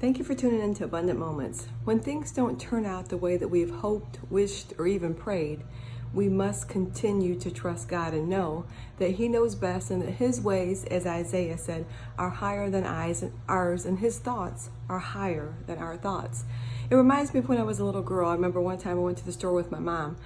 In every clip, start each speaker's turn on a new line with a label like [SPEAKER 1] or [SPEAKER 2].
[SPEAKER 1] Thank you for tuning in to Abundant Moments. When things don't turn out the way that we've hoped, wished, or even prayed, we must continue to trust God and know that He knows best and that His ways, as Isaiah said, are higher than ours, and His thoughts are higher than our thoughts. It reminds me of when I was a little girl. I remember one time I went to the store with my mom,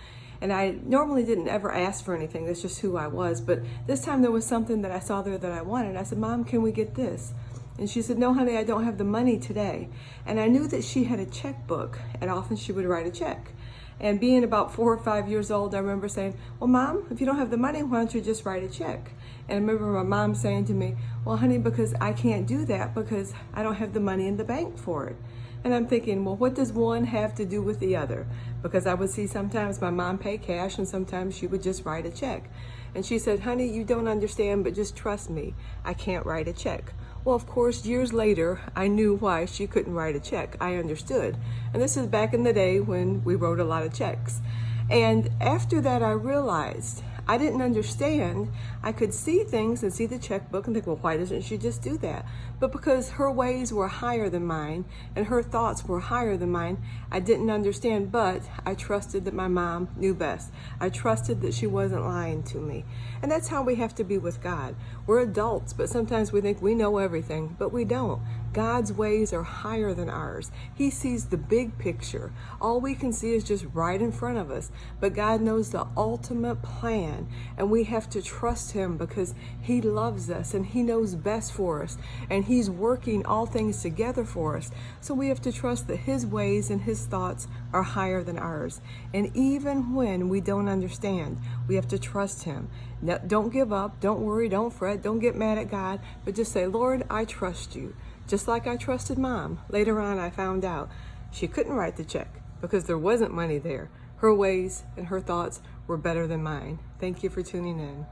[SPEAKER 1] and I normally didn't ever ask for anything. That's just who I was. But this time there was something that I saw there that I wanted. I said, "Mom, can we get this?" And she said, "No, honey, I don't have the money today." And I knew that she had a checkbook, and often she would write a check. And being about 4 or 5 years old, I remember saying, "Well, Mom, if you don't have the money, why don't you just write a check?" And I remember my mom saying to me, "Well, honey, because I can't do that because I don't have the money in the bank for it." And I'm thinking, well, what does one have to do with the other? Because I would see sometimes my mom pay cash and sometimes she would just write a check. And she said, "Honey, you don't understand, but just trust me. I can't write a check." Well, of course, years later, I knew why she couldn't write a check. I understood. And this is back in the day when we wrote a lot of checks. And after that, I realized I didn't understand. I could see things and see the checkbook and think, well, why doesn't she just do that? But because her ways were higher than mine and her thoughts were higher than mine, I didn't understand, but I trusted that my mom knew best. I trusted that she wasn't lying to me. And that's how we have to be with God. We're adults, but sometimes we think we know everything, but we don't. God's ways are higher than ours. He sees the big picture. All we can see is just right in front of us. But God knows the ultimate plan, and we have to trust Him because He loves us and He knows best for us, and He's working all things together for us. So we have to trust that His ways and His thoughts are higher than ours. And even when we don't understand, we have to trust Him. Now, don't give up, don't worry, don't fret, don't get mad at God, but just say, "Lord, I trust you." Just like I trusted Mom. Later on, I found out she couldn't write the check because there wasn't money there. Her ways and her thoughts were better than mine. Thank you for tuning in.